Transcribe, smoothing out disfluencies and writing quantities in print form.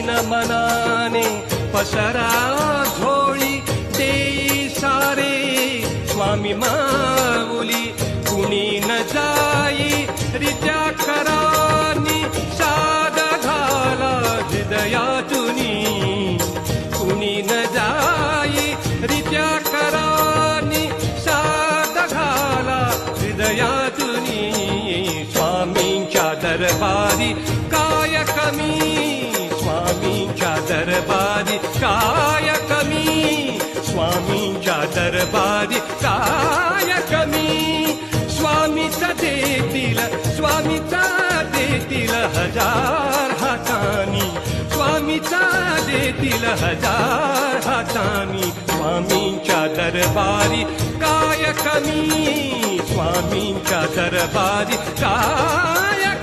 दीन मनाने पसरा झोळी देई सारे स्वामी माऊली कुणी न जाई रित्या करानी साद घाला हृदयातुनी कुणी न जाई रित्या करानी साद घाला हृदयातुनी स्वामींच्या दरबारी काय कमी स्वामींच्या दरबारी काय कमी स्वामींच्या दरबारी काय कमी स्वामीचा देतील हजार हातानी स्वामीचा देतील हजार हातानी स्वामींच्या दरबारी काय कमी स्वामींच्या दरबारी काय